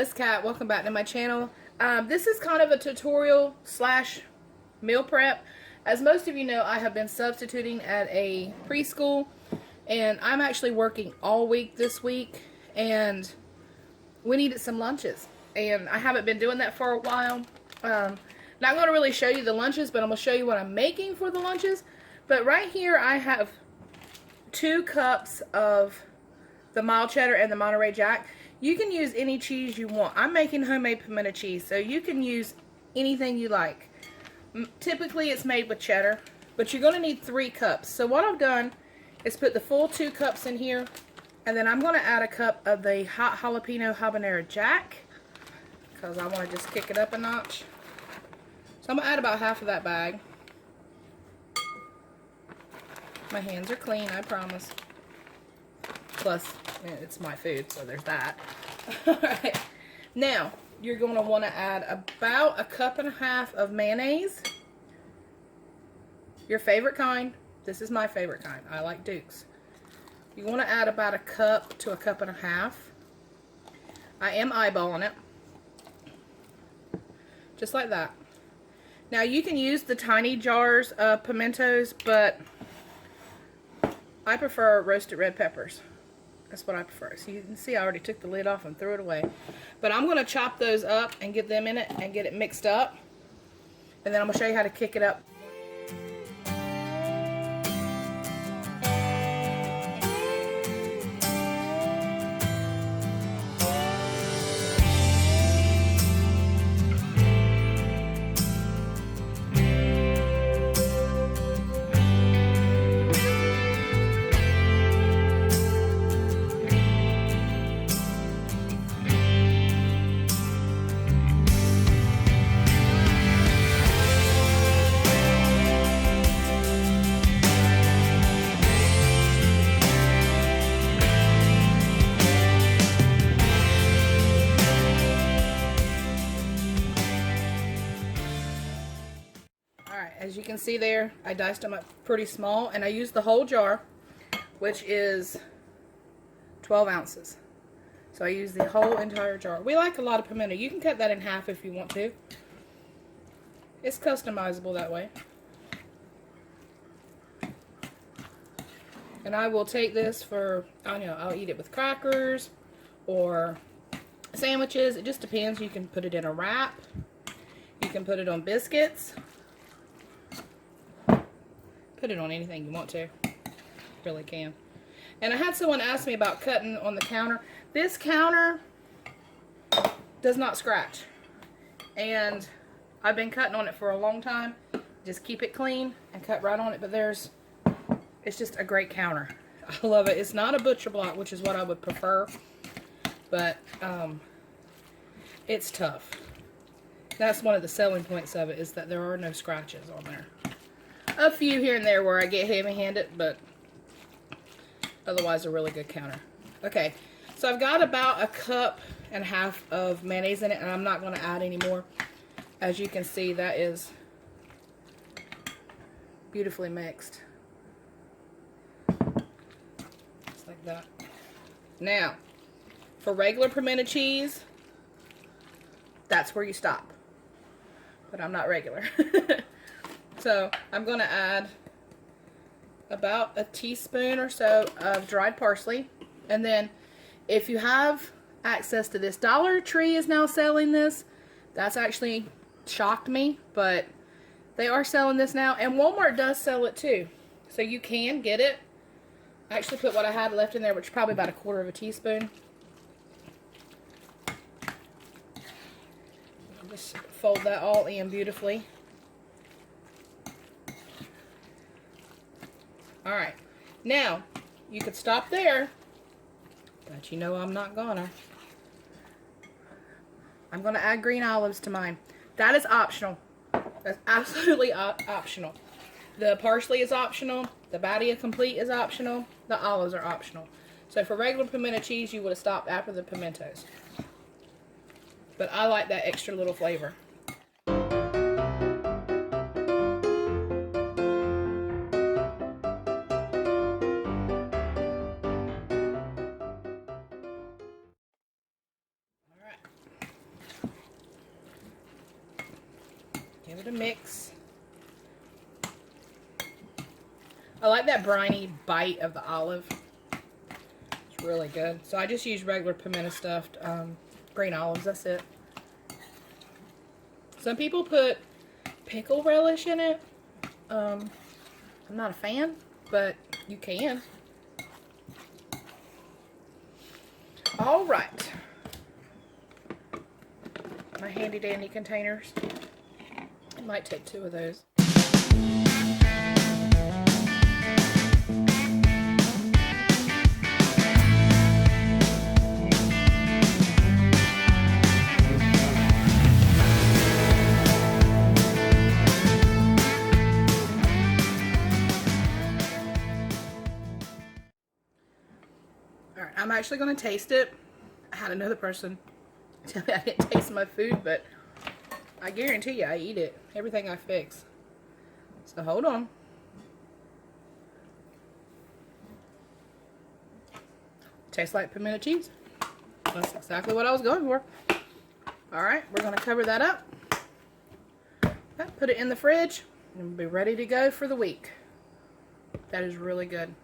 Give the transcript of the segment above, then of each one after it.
it's Kat. Welcome back to my channel. This is kind of a tutorial slash meal prep. As most of you know, I have been substituting at a preschool, and I'm actually working all week this week, and we needed some lunches, and I haven't been doing that for a while. Not going to really show you the lunches, but I'm going to show you what I'm making for the lunches. But right here I have 2 cups of the mild cheddar and the Monterey Jack. You can use any cheese you want. I'm making homemade pimento cheese, so you can use anything you like. Typically it's made with cheddar, but you're going to need 3 cups. So what I've done is put the full 2 cups in here, and then I'm going to add a cup of the hot jalapeno habanero jack, because I want to just kick it up a notch. So I'm going to add about half of that bag. My hands are clean, I promise. Plus, it's my food, so there's that. Alright, now you're going to want to add about 1.5 cups of mayonnaise. Your favorite kind. This is my favorite kind. I like Duke's. You want to add about 1 cup to 1.5 cups. I am eyeballing it. Just like that. Now you can use the tiny jars of pimentos, but I prefer roasted red peppers. That's what I prefer. So you can see I already took the lid off and threw it away. But I'm going to chop those up and get them in it and get it mixed up. And then I'm going to show you how to kick it up. As you can see there, I diced them up pretty small, and I used the whole jar, which is 12 ounces. So I used the whole entire jar. We like a lot of pimento. You can cut that in half if you want to. It's customizable that way. And I will take this for, I don't know, I'll eat it with crackers or sandwiches. It just depends. You can put it in a wrap. You can put it on biscuits. Put it on anything you want to. Really can. And I had someone ask me about cutting on the counter. This counter does not scratch. And I've been cutting on it for a long time. Just keep it clean and cut right on it. But it's just a great counter. I love it. It's not a butcher block, which is what I would prefer. But it's tough. That's one of the selling points of it, is that there are no scratches on there. A few here and there where I get heavy-handed, but otherwise a really good counter. Okay, so I've got about 1.5 cups of mayonnaise in it, and I'm not going to add any more. As you can see, that is beautifully mixed. Just like that. Now, for regular pimento cheese, that's where you stop. But I'm not regular. So I'm going to add about 1 teaspoon or so of dried parsley. And then if you have access to this, Dollar Tree is now selling this. That's actually shocked me, but they are selling this now. And Walmart does sell it too. So you can get it. I actually put what I had left in there, which is probably about 1/4 teaspoon. I'll just fold that all in beautifully. Alright, now, you could stop there, but you know I'm not gonna. I'm gonna add green olives to mine. That is optional. That's absolutely optional. The parsley is optional. The Badia Complete is optional. The olives are optional. So for regular pimento cheese, you would have stopped after the pimentos. But I like that extra little flavor. Give it a mix. I like that briny bite of the olive. It's really good. So I just use regular pimento stuffed green olives. That's it. Some people put pickle relish in it. I'm not a fan, but you can. All right. My handy dandy containers. I might take 2 of those. Alright, I'm actually going to taste it. I had another person tell me I didn't taste my food, but I guarantee you I eat it. Everything I fix. So hold on. Tastes like pimento cheese. That's exactly what I was going for. Alright, we're going to cover that up. Put it in the fridge and be ready to go for the week. That is really good.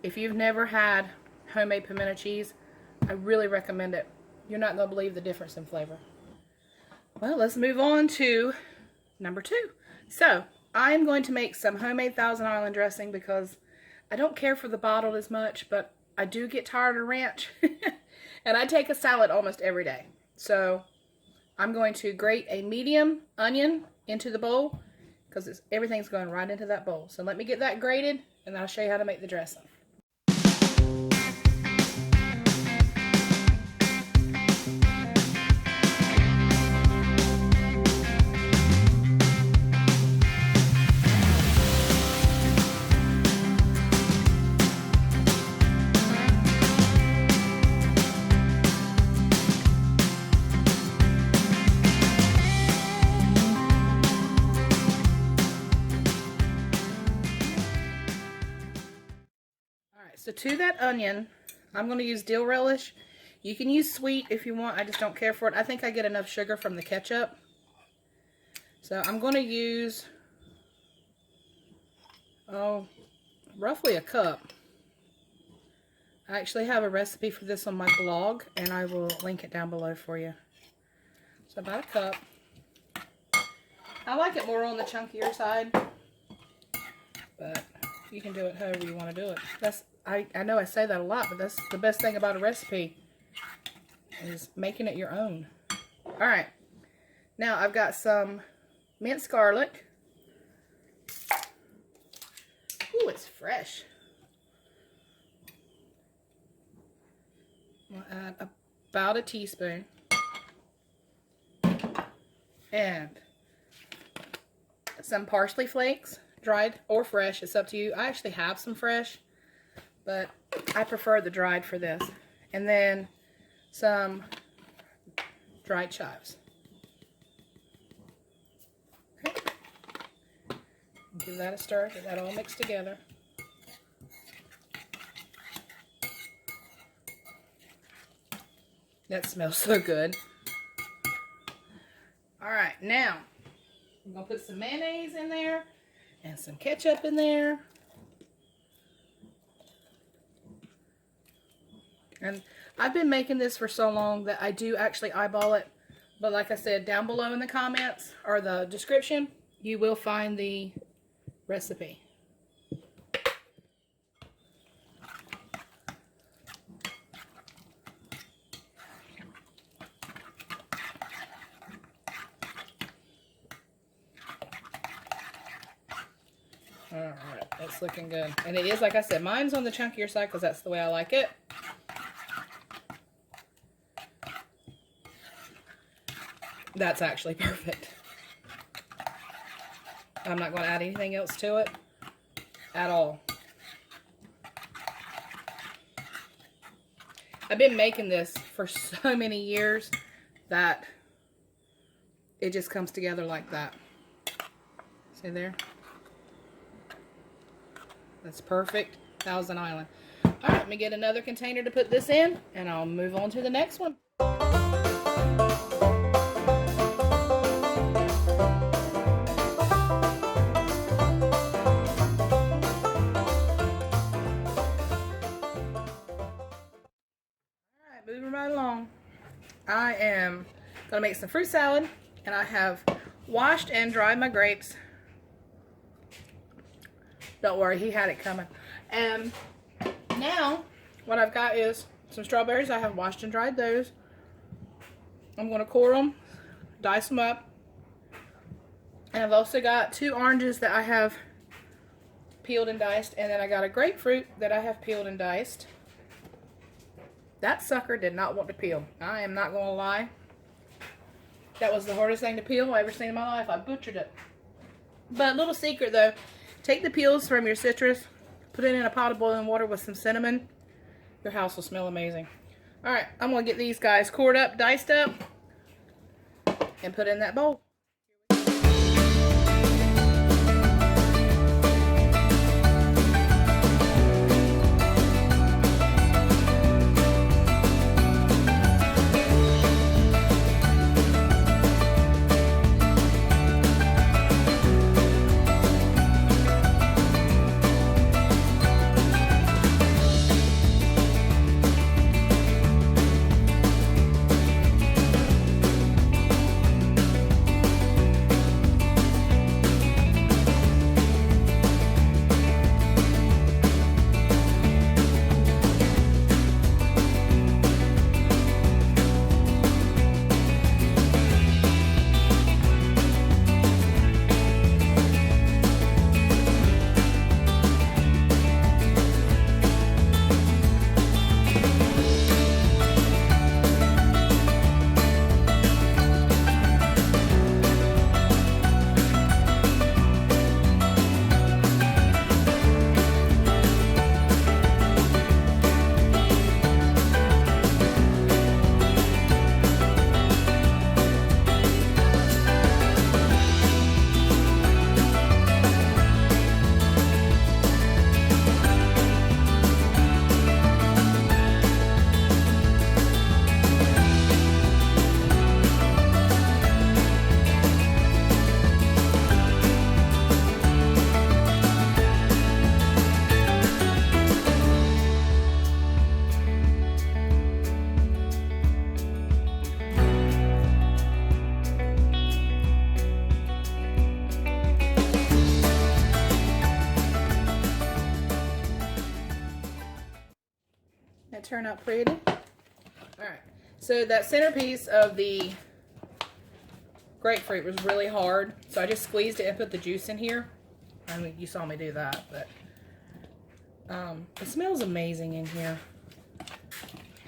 If you've never had homemade pimento cheese, I really recommend it. You're not going to believe the difference in flavor. Well, let's move on to number 2. So, I am going to make some homemade Thousand Island dressing because I don't care for the bottled as much, but I do get tired of ranch. And I take a salad almost every day. So, I'm going to grate a medium onion into the bowl because everything's going right into that bowl. So, let me get that grated and I'll show you how to make the dressing. So to that onion, I'm going to use dill relish. You can use sweet if you want. I just don't care for it. I think I get enough sugar from the ketchup. So I'm going to use, roughly a cup. I actually have a recipe for this on my blog, and I will link it down below for you. So about a cup. I like it more on the chunkier side, but you can do it however you want to do it. I know I say that a lot, but that's the best thing about a recipe is making it your own. Alright, now I've got some minced garlic. Ooh, it's fresh. I'll add about a teaspoon. And some parsley flakes, dried or fresh, it's up to you. I actually have some fresh, but I prefer the dried for this. And then some dried chives. Okay. Give that a stir, get that all mixed together. That smells so good. Alright, now I'm going to put some mayonnaise in there and some ketchup in there. And I've been making this for so long that I do actually eyeball it. But like I said, down below in the comments or the description, you will find the recipe. Alright, that's looking good. And it is, like I said, mine's on the chunkier side because that's the way I like it. That's actually perfect. I'm not going to add anything else to it at all. I've been making this for so many years that it just comes together like that. See there? That's perfect. Thousand Island. Alright, let me get another container to put this in and I'll move on to the next one. I am gonna make some fruit salad, and I have washed and dried my grapes. Don't worry, he had it coming. And now what I've got is some strawberries. I have washed and dried those. I'm gonna core them, dice them up. And I've also got 2 oranges that I have peeled and diced, and then I got a grapefruit that I have peeled and diced. That sucker did not want to peel. I am not gonna lie. That was the hardest thing to peel I've ever seen in my life. I butchered it. But little secret though, take the peels from your citrus, put it in a pot of boiling water with some cinnamon. Your house will smell amazing. Alright, I'm gonna get these guys cored up, diced up, and put in that bowl. That turned out pretty. Alright, so that centerpiece of the grapefruit was really hard, so I just squeezed it and put the juice in here. I mean, you saw me do that, but it smells amazing in here.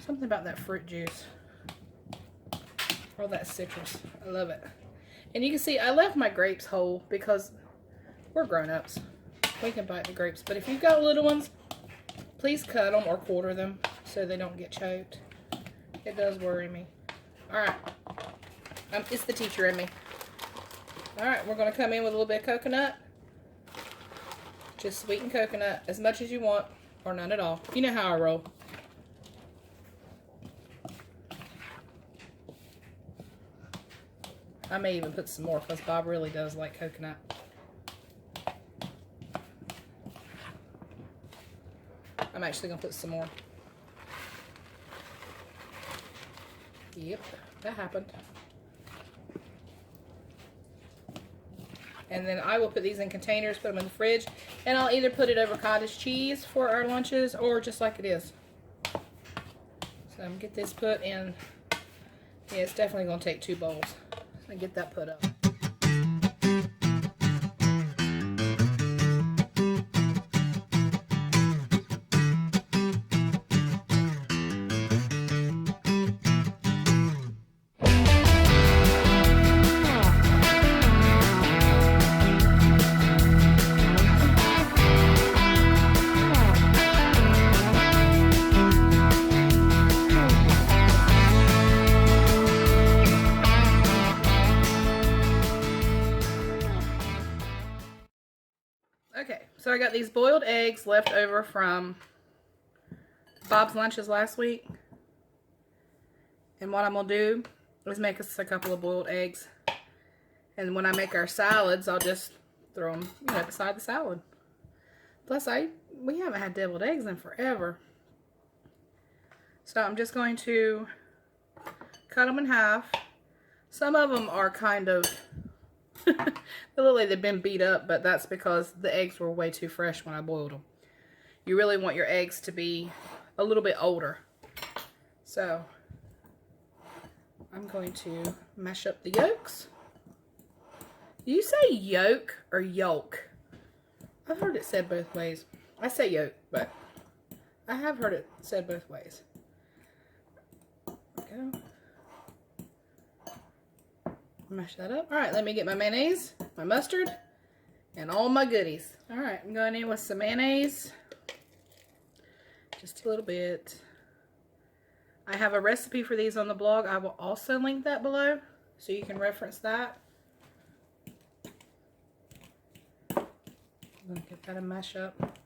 Something about that fruit juice. All that citrus. I love it. And you can see I left my grapes whole because we're grown-ups. We can bite the grapes. But if you've got little ones, please cut them or quarter them so they don't get choked. It does worry me. Alright. It's the teacher in me. Alright, we're going to come in with a little bit of coconut. Just sweetened coconut. As much as you want or none at all. You know how I roll. I may even put some more because Bob really does like coconut. I'm actually going to put some more. Yep, that happened. And then I will put these in containers, put them in the fridge, and I'll either put it over cottage cheese for our lunches or just like it is. So I'm going to get this put in. Yeah, it's definitely going to take 2 bowls. So get that put up. Okay, so I got these boiled eggs left over from Bob's lunches last week. And what I'm going to do is make us a couple of boiled eggs. And when I make our salads, I'll just throw them, beside the salad. Plus, we haven't had deviled eggs in forever. So I'm just going to cut them in half. Some of them are kind of, they look like they've been beat up, but that's because the eggs were way too fresh when I boiled them. You really want your eggs to be a little bit older. So I'm going to mash up the yolks. Do you say yolk or yolk? I've heard it said both ways. I say yolk, but I have heard it said both ways. There we go. Mash that up. Alright, let me get my mayonnaise, my mustard, and all my goodies. Alright, I'm going in with some mayonnaise. Just a little bit. I have a recipe for these on the blog. I will also link that below so you can reference that. I'm going to get that and mash up.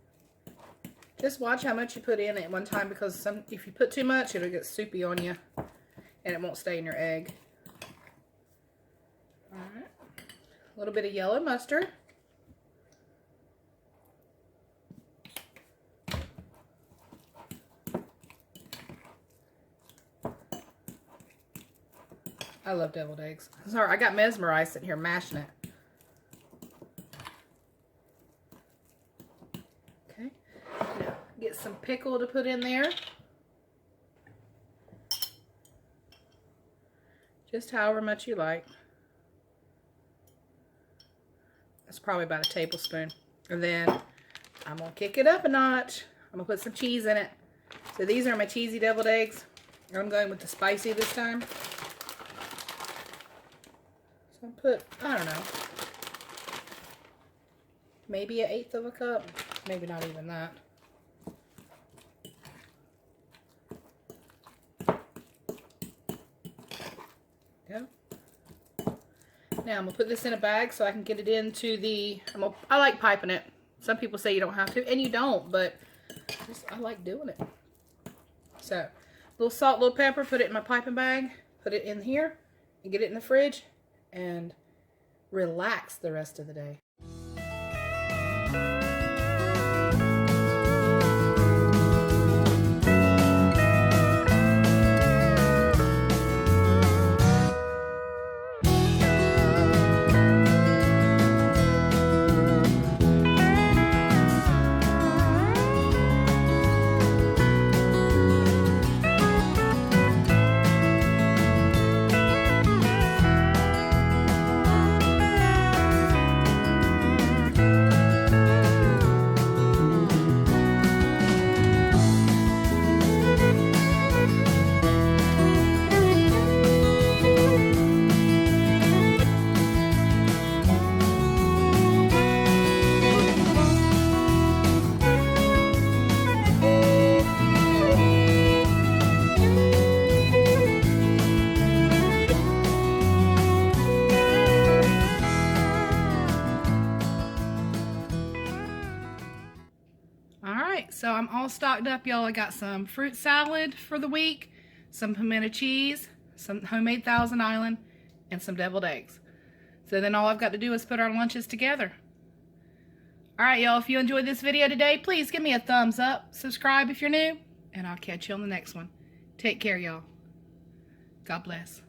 Just watch how much you put in at one time, because if you put too much, it'll get soupy on you and it won't stay in your egg. Alright. A little bit of yellow mustard. I love deviled eggs. Sorry, I got mesmerized sitting here mashing it. Okay. Now, get some pickle to put in there. Just however much you like. That's probably about a tablespoon. And then I'm going to kick it up a notch. I'm going to put some cheese in it. So these are my cheesy deviled eggs. I'm going with the spicy this time. So I put, I don't know, maybe 1/8 of a cup. Maybe not even that. Go. Now I'm going to put this in a bag so I can get it into the, I like piping it. Some people say you don't have to, and you don't, but I like doing it. So, a little salt, little pepper, put it in my piping bag, put it in here, and get it in the fridge, and relax the rest of the day. So I'm all stocked up, y'all. I got some fruit salad for the week, some pimento cheese, some homemade Thousand Island, and some deviled eggs. So then all I've got to do is put our lunches together. Alright, y'all, if you enjoyed this video today, please give me a thumbs up, subscribe if you're new, and I'll catch you on the next one. Take care, y'all. God bless.